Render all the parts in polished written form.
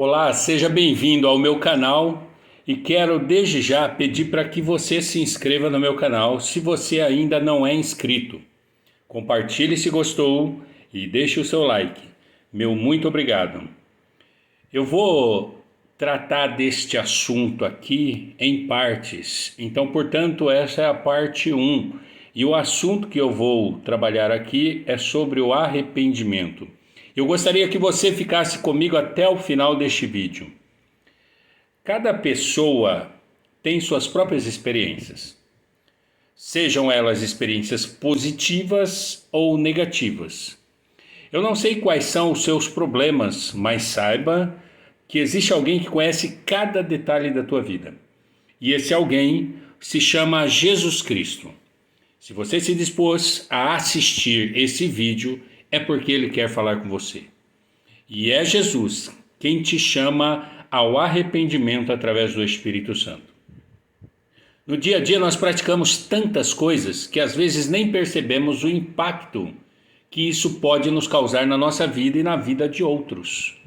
Olá, seja bem-vindo ao meu canal e quero desde já pedir para que você se inscreva no meu canal se você ainda não é inscrito. Compartilhe se gostou e deixe o seu like. Meu muito obrigado. Eu vou tratar deste assunto aqui em partes, então, portanto, essa é a parte 1. E o assunto que eu vou trabalhar aqui é sobre o arrependimento. Eu gostaria que você ficasse comigo até o final deste vídeo. Cada pessoa tem suas próprias experiências, sejam elas experiências positivas ou negativas. Eu não sei quais são os seus problemas, mas saiba que existe alguém que conhece cada detalhe da tua vida. E esse alguém se chama Jesus Cristo. Se você se dispôs a assistir esse vídeo, é porque ele quer falar com você. E é Jesus quem te chama ao arrependimento através do Espírito Santo. No dia a dia nós praticamos tantas coisas que às vezes nem percebemos o impacto que isso pode nos causar na nossa vida e na vida de outros.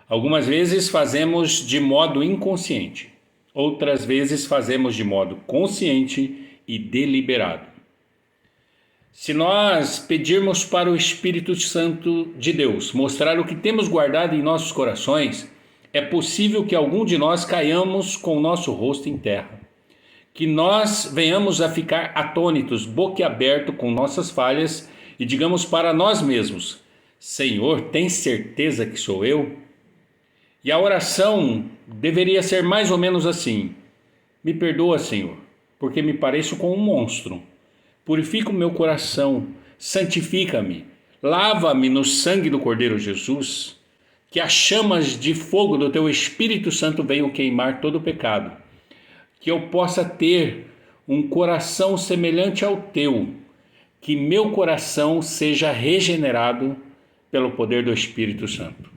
Algumas vezes fazemos de modo inconsciente, outras vezes fazemos de modo consciente e deliberado. Se nós pedirmos para o Espírito Santo de Deus mostrar o que temos guardado em nossos corações, é possível que algum de nós caiamos com o nosso rosto em terra, que nós venhamos a ficar atônitos, boquiaberto com nossas falhas e digamos para nós mesmos: Senhor, tem certeza que sou eu? E a oração deveria ser mais ou menos assim: me perdoa, Senhor, porque me pareço com um monstro. Purifica o meu coração, santifica-me, lava-me no sangue do Cordeiro Jesus, que as chamas de fogo do teu Espírito Santo venham queimar todo o pecado, que eu possa ter um coração semelhante ao teu, que meu coração seja regenerado pelo poder do Espírito Santo.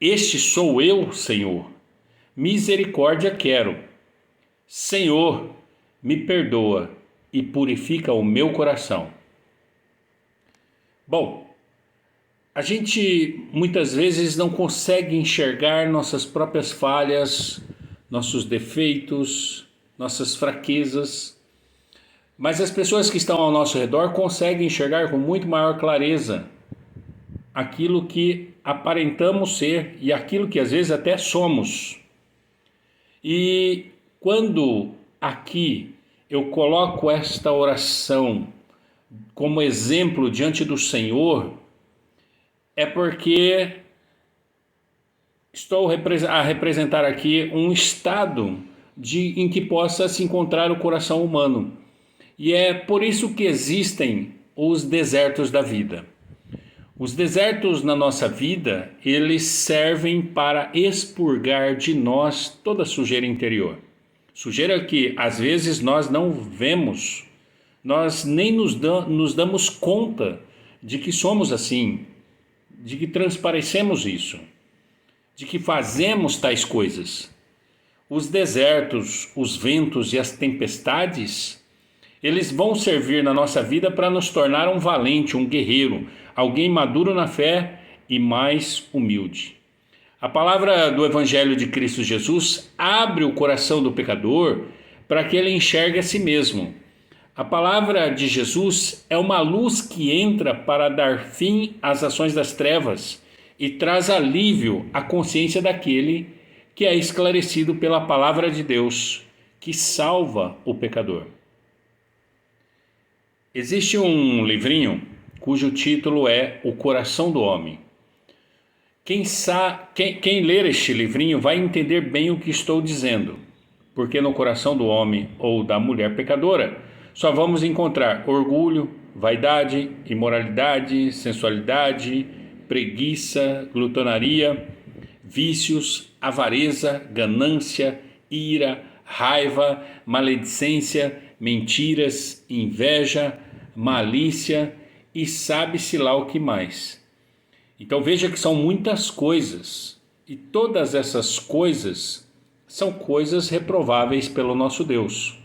Este sou eu, Senhor, misericórdia quero. Senhor, me perdoa e purifica o meu coração. Bom, a gente muitas vezes não consegue enxergar nossas próprias falhas, nossos defeitos, nossas fraquezas, mas as pessoas que estão ao nosso redor conseguem enxergar com muito maior clareza aquilo que aparentamos ser e aquilo que às vezes até somos. E quando aqui eu coloco esta oração como exemplo diante do Senhor, é porque estou a representar aqui um estado em que possa se encontrar o coração humano. E é por isso que existem os desertos da vida. Os desertos na nossa vida, eles servem para expurgar de nós toda a sujeira interior. Sujeira que às vezes nós não vemos, nós nem nos damos conta de que somos assim, de que transparecemos isso, de que fazemos tais coisas. Os desertos, os ventos e as tempestades, eles vão servir na nossa vida para nos tornar um valente, um guerreiro, alguém maduro na fé e mais humilde. A palavra do Evangelho de Cristo Jesus abre o coração do pecador para que ele enxergue a si mesmo. A palavra de Jesus é uma luz que entra para dar fim às ações das trevas e traz alívio à consciência daquele que é esclarecido pela palavra de Deus, que salva o pecador. Existe um livrinho cujo título é O Coração do Homem. Quem ler este livrinho vai entender bem o que estou dizendo, porque no coração do homem ou da mulher pecadora só vamos encontrar orgulho, vaidade, imoralidade, sensualidade, preguiça, glutonaria, vícios, avareza, ganância, ira, raiva, maledicência, mentiras, inveja, malícia e sabe-se lá o que mais. Então veja que são muitas coisas, e todas essas coisas são coisas reprováveis pelo nosso Deus.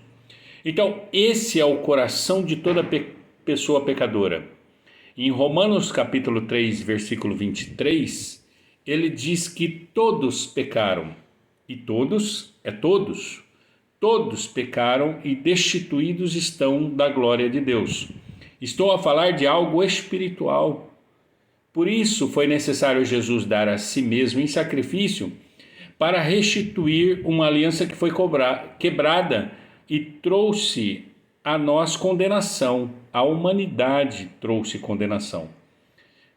Então esse é o coração de toda pessoa pecadora. Em Romanos capítulo 3, versículo 23, ele diz que todos pecaram. E todos é todos. Todos pecaram e destituídos estão da glória de Deus. Estou a falar de algo espiritual. Por isso foi necessário Jesus dar a si mesmo em sacrifício para restituir uma aliança que foi quebrada e trouxe a nós condenação. A humanidade trouxe condenação.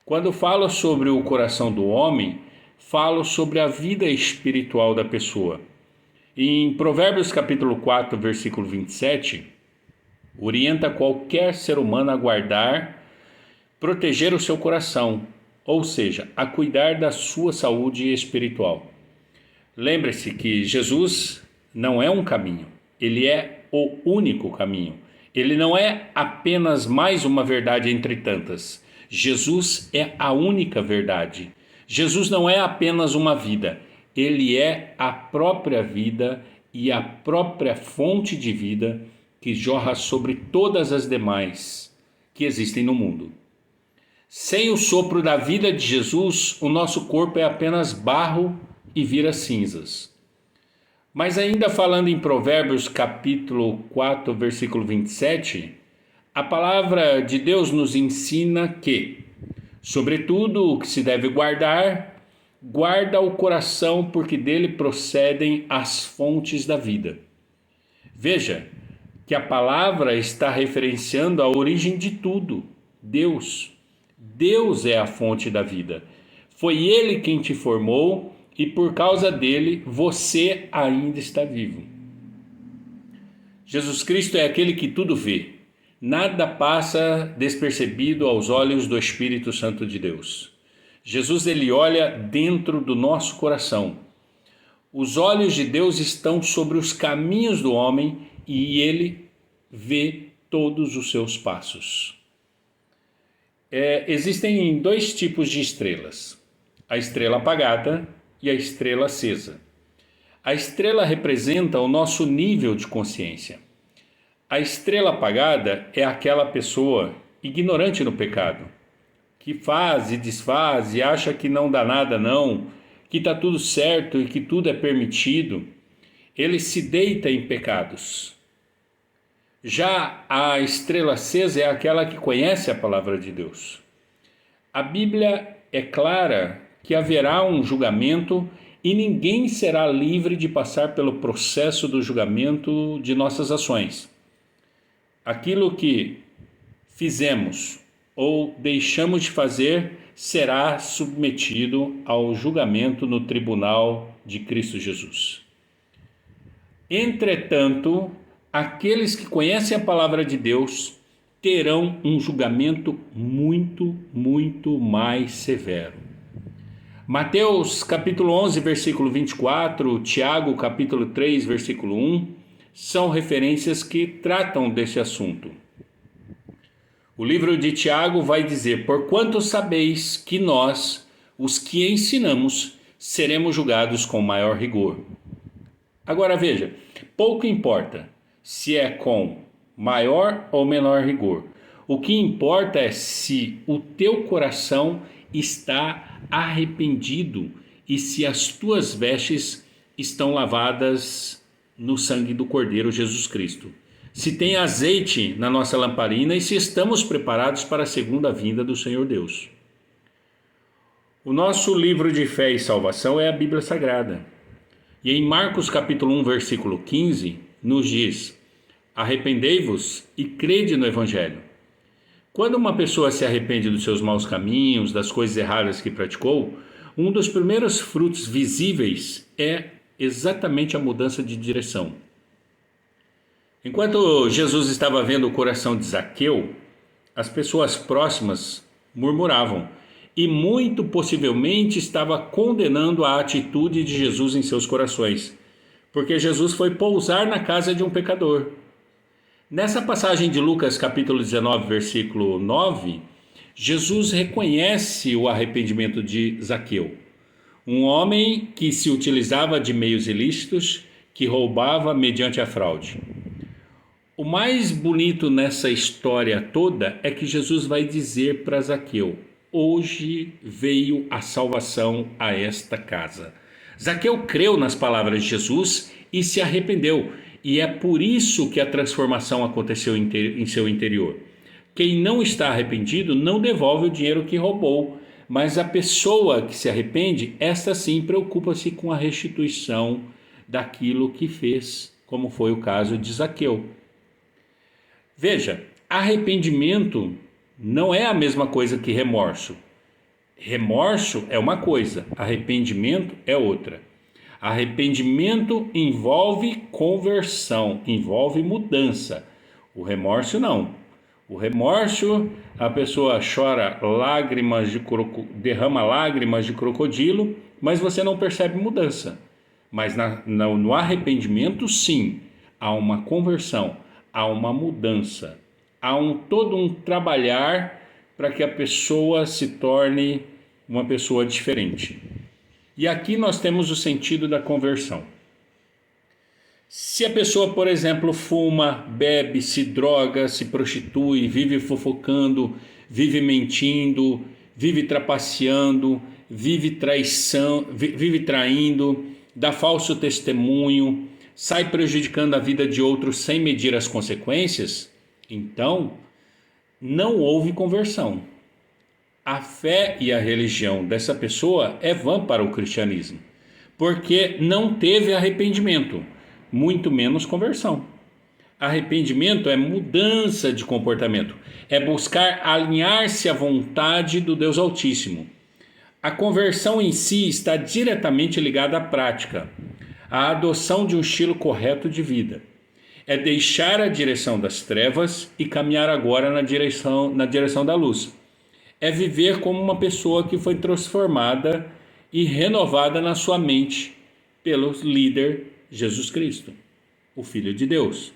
Quando falo sobre o coração do homem, falo sobre a vida espiritual da pessoa. Em Provérbios capítulo 4, versículo 27, orienta qualquer ser humano a guardar, proteger o seu coração, ou seja, a cuidar da sua saúde espiritual. Lembre-se que Jesus não é um caminho, ele é o único caminho. Ele não é apenas mais uma verdade entre tantas. Jesus é a única verdade. Jesus não é apenas uma vida, ele é a própria vida e a própria fonte de vida que jorra sobre todas as demais que existem no mundo. Sem o sopro da vida de Jesus, o nosso corpo é apenas barro e vira cinzas. Mas ainda falando em Provérbios capítulo 4, versículo 27, a palavra de Deus nos ensina que, sobretudo o que se deve guardar, guarda o coração, porque dele procedem as fontes da vida. Veja que a palavra está referenciando a origem de tudo, Deus. Deus é a fonte da vida. Foi Ele quem te formou e por causa dele você ainda está vivo. Jesus Cristo é aquele que tudo vê. Nada passa despercebido aos olhos do Espírito Santo de Deus. Jesus, ele olha dentro do nosso coração. Os olhos de Deus estão sobre os caminhos do homem e ele vê todos os seus passos. Existem dois tipos de estrelas: a estrela apagada e a estrela acesa. A estrela representa o nosso nível de consciência. A estrela apagada é aquela pessoa ignorante no pecado, que faz e desfaz e acha que não dá nada não, que está tudo certo e que tudo é permitido. Ele se deita em pecados. Já a estrela acesa é aquela que conhece a palavra de Deus. A Bíblia é clara que haverá um julgamento e ninguém será livre de passar pelo processo do julgamento de nossas ações. Aquilo que fizemos ou deixamos de fazer será submetido ao julgamento no tribunal de Cristo Jesus. Entretanto, aqueles que conhecem a palavra de Deus terão um julgamento muito, muito mais severo. Mateus capítulo 11, versículo 24, Tiago capítulo 3, versículo 1, são referências que tratam desse assunto. O livro de Tiago vai dizer: porquanto sabeis que nós, os que ensinamos, seremos julgados com maior rigor. Agora veja, pouco importa se é com maior ou menor rigor. O que importa é se o teu coração está arrependido e se as tuas vestes estão lavadas no sangue do Cordeiro Jesus Cristo. Se tem azeite na nossa lamparina e se estamos preparados para a segunda vinda do Senhor Deus. O nosso livro de fé e salvação é a Bíblia Sagrada. E em Marcos capítulo 1, versículo 15, nos diz: arrependei-vos e crede no Evangelho. Quando uma pessoa se arrepende dos seus maus caminhos, das coisas erradas que praticou, um dos primeiros frutos visíveis é exatamente a mudança de direção. Enquanto Jesus estava vendo o coração de Zaqueu, as pessoas próximas murmuravam e muito possivelmente estava condenando a atitude de Jesus em seus corações, porque Jesus foi pousar na casa de um pecador. Nessa passagem de Lucas capítulo 19, versículo 9, Jesus reconhece o arrependimento de Zaqueu, um homem que se utilizava de meios ilícitos, que roubava mediante a fraude. O mais bonito nessa história toda é que Jesus vai dizer para Zaqueu: hoje veio a salvação a esta casa. Zaqueu creu nas palavras de Jesus e se arrependeu, e é por isso que a transformação aconteceu em seu interior. Quem não está arrependido não devolve o dinheiro que roubou, mas a pessoa que se arrepende, esta sim preocupa-se com a restituição daquilo que fez, como foi o caso de Zaqueu. Veja, arrependimento não é a mesma coisa que remorso. Remorso é uma coisa, arrependimento é outra. Arrependimento envolve conversão, envolve mudança. O remorso não. O remorso, a pessoa chora derrama lágrimas de crocodilo, mas você não percebe mudança. Mas no arrependimento, sim, há uma conversão, há uma mudança, há todo um trabalhar para que a pessoa se torne uma pessoa diferente. E aqui nós temos o sentido da conversão. Se a pessoa, por exemplo, fuma, bebe, se droga, se prostitui, vive fofocando, vive mentindo, vive trapaceando, vive traindo, dá falso testemunho, sai prejudicando a vida de outros sem medir as consequências, então não houve conversão. A fé e a religião dessa pessoa é vã para o cristianismo, porque não teve arrependimento, muito menos conversão. Arrependimento é mudança de comportamento, é buscar alinhar-se à vontade do Deus Altíssimo. A conversão em si está diretamente ligada à prática, à adoção de um estilo correto de vida. É deixar a direção das trevas e caminhar agora na direção da luz. É viver como uma pessoa que foi transformada e renovada na sua mente pelo líder Jesus Cristo, o Filho de Deus.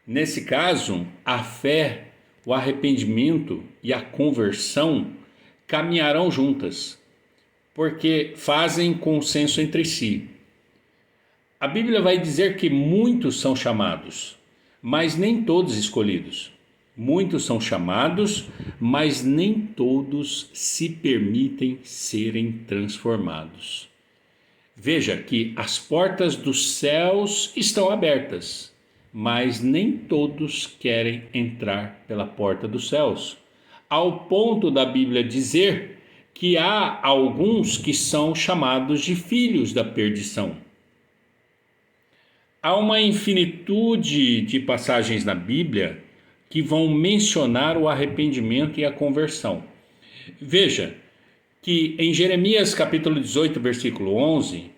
Nesse caso, a fé, o arrependimento e a conversão caminharão juntas, porque fazem consenso entre si. A Bíblia vai dizer que muitos são chamados, mas nem todos escolhidos. Muitos são chamados, mas nem todos se permitem serem transformados. Veja que as portas dos céus estão abertas, mas nem todos querem entrar pela porta dos céus, ao ponto da Bíblia dizer que há alguns que são chamados de filhos da perdição. Há uma infinitude de passagens na Bíblia que vão mencionar o arrependimento e a conversão. Veja que em Jeremias capítulo 18, versículo 11,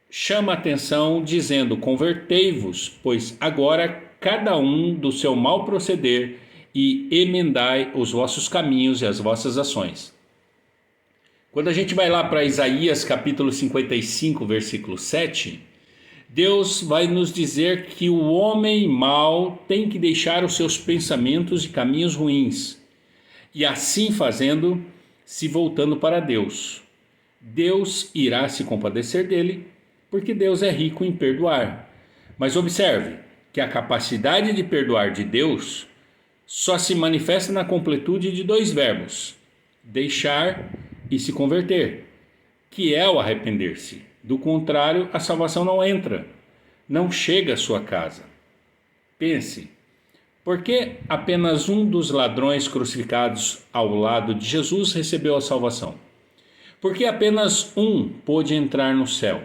chama a atenção dizendo: convertei-vos, pois agora cada um do seu mau proceder, e emendai os vossos caminhos e as vossas ações. Quando a gente vai lá para Isaías capítulo 55, versículo 7, Deus vai nos dizer que o homem mau tem que deixar os seus pensamentos e caminhos ruins, e assim fazendo, se voltando para Deus. Deus irá se compadecer dele, porque Deus é rico em perdoar. Mas observe que a capacidade de perdoar de Deus só se manifesta na completude de dois verbos: deixar e se converter, que é o arrepender-se. Do contrário, a salvação não entra, não chega à sua casa. Pense, por que apenas um dos ladrões crucificados ao lado de Jesus recebeu a salvação? Por que apenas um pôde entrar no céu?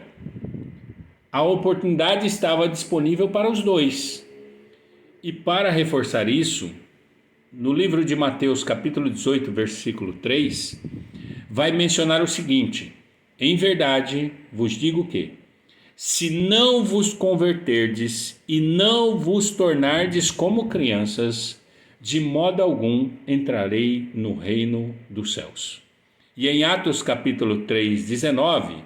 A oportunidade estava disponível para os dois. E para reforçar isso, no livro de Mateus capítulo 18, versículo 3, vai mencionar o seguinte: em verdade vos digo que, se não vos converterdes e não vos tornardes como crianças, de modo algum entrarei no reino dos céus. E em Atos capítulo 3, 19,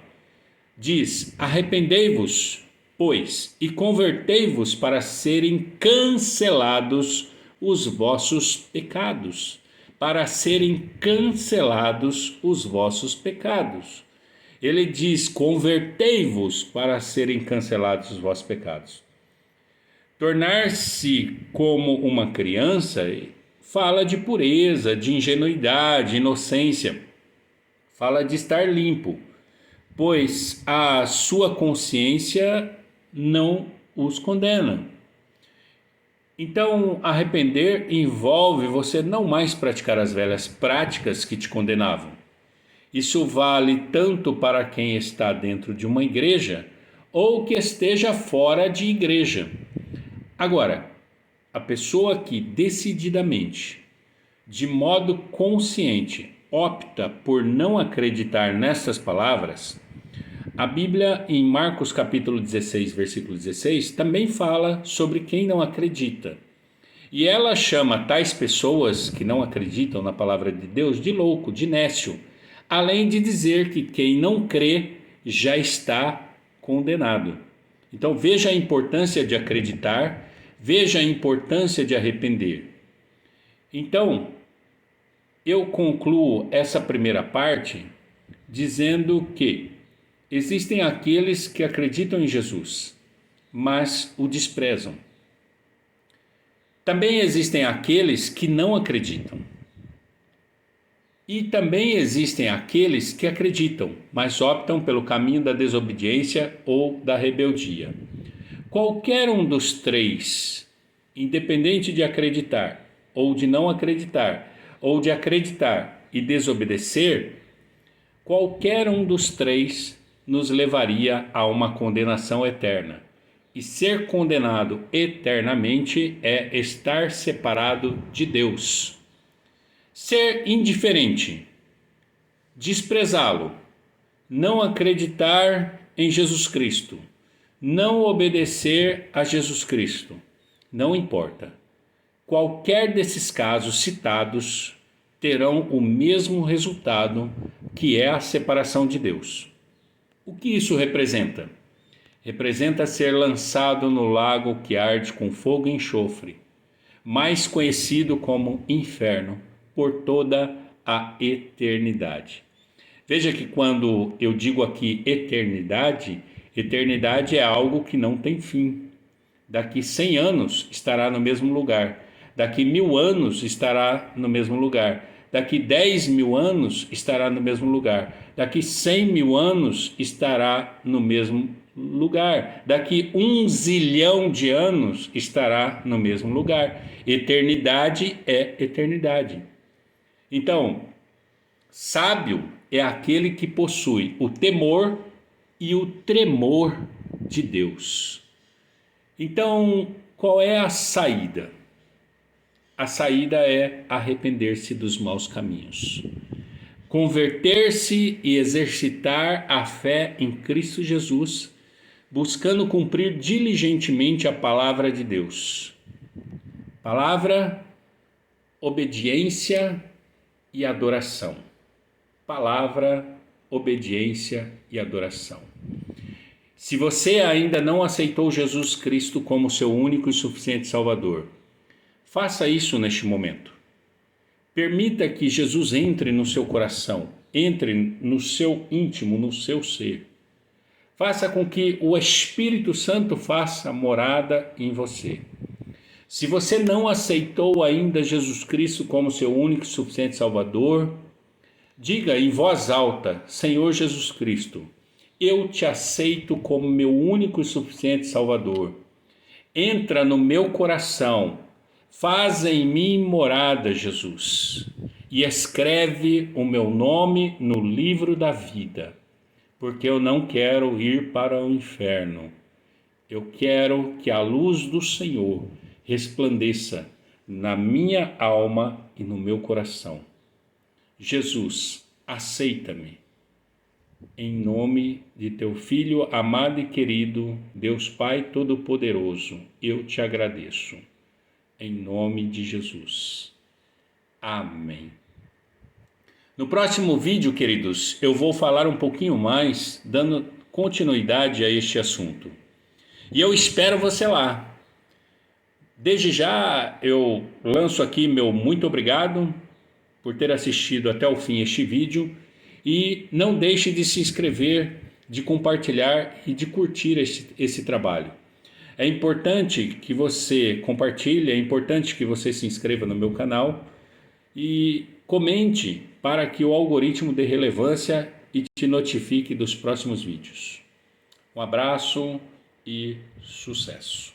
diz: arrependei-vos, pois, e convertei-vos para serem cancelados os vossos pecados. Para serem cancelados os vossos pecados. Ele diz: convertei-vos para serem cancelados os vossos pecados. Tornar-se como uma criança fala de pureza, de ingenuidade, inocência, fala de estar limpo, pois a sua consciência não os condena. Então, arrepender envolve você não mais praticar as velhas práticas que te condenavam. Isso vale tanto para quem está dentro de uma igreja ou que esteja fora de igreja. Agora, a pessoa que decididamente, de modo consciente, opta por não acreditar nessas palavras, a Bíblia, em Marcos capítulo 16, versículo 16, também fala sobre quem não acredita. E ela chama tais pessoas que não acreditam na palavra de Deus de louco, de nécio, além de dizer que quem não crê já está condenado. Então veja a importância de acreditar, veja a importância de arrepender. Então, eu concluo essa primeira parte dizendo que existem aqueles que acreditam em Jesus, mas o desprezam. Também existem aqueles que não acreditam. E também existem aqueles que acreditam, mas optam pelo caminho da desobediência ou da rebeldia. Qualquer um dos três, independente de acreditar ou de não acreditar, ou de acreditar e desobedecer, qualquer um dos três nos levaria a uma condenação eterna. E ser condenado eternamente é estar separado de Deus. Ser indiferente, desprezá-lo, não acreditar em Jesus Cristo, não obedecer a Jesus Cristo, não importa. Qualquer desses casos citados terão o mesmo resultado, que é a separação de Deus. O que isso representa? Representa ser lançado no lago que arde com fogo e enxofre, mais conhecido como inferno, por toda a eternidade. Veja que quando eu digo aqui eternidade, eternidade é algo que não tem fim. Daqui 100 anos estará no mesmo lugar, daqui 1000 anos estará no mesmo lugar, daqui 10.000 anos estará no mesmo lugar, daqui 100.000 anos estará no mesmo lugar, daqui 1 zilhão de anos estará no mesmo lugar. Eternidade é eternidade. Então, sábio é aquele que possui o temor e o tremor de Deus. Então, qual é a saída? A saída é arrepender-se dos maus caminhos, converter-se e exercitar a fé em Cristo Jesus, buscando cumprir diligentemente a palavra de Deus. Palavra, obediência e adoração. Palavra, obediência e adoração. Se você ainda não aceitou Jesus Cristo como seu único e suficiente Salvador, faça isso neste momento. Permita que Jesus entre no seu coração, entre no seu íntimo, no seu ser. Faça com que o Espírito Santo faça morada em você. Se você não aceitou ainda Jesus Cristo como seu único e suficiente Salvador, diga em voz alta: Senhor Jesus Cristo, eu te aceito como meu único e suficiente Salvador. Entra no meu coração, faz em mim morada, Jesus, e escreve o meu nome no livro da vida, porque eu não quero ir para o inferno. Eu quero que a luz do Senhor resplandeça na minha alma e no meu coração. Jesus, aceita-me. Em nome de teu Filho amado e querido, Deus Pai Todo-Poderoso, eu te agradeço. Em nome de Jesus. Amém. No próximo vídeo, queridos, eu vou falar um pouquinho mais, dando continuidade a este assunto. E eu espero você lá. Desde já eu lanço aqui meu muito obrigado por ter assistido até o fim este vídeo e não deixe de se inscrever, de compartilhar e de curtir esse trabalho. É importante que você compartilhe, é importante que você se inscreva no meu canal e comente para que o algoritmo dê relevância e te notifique dos próximos vídeos. Um abraço e sucesso!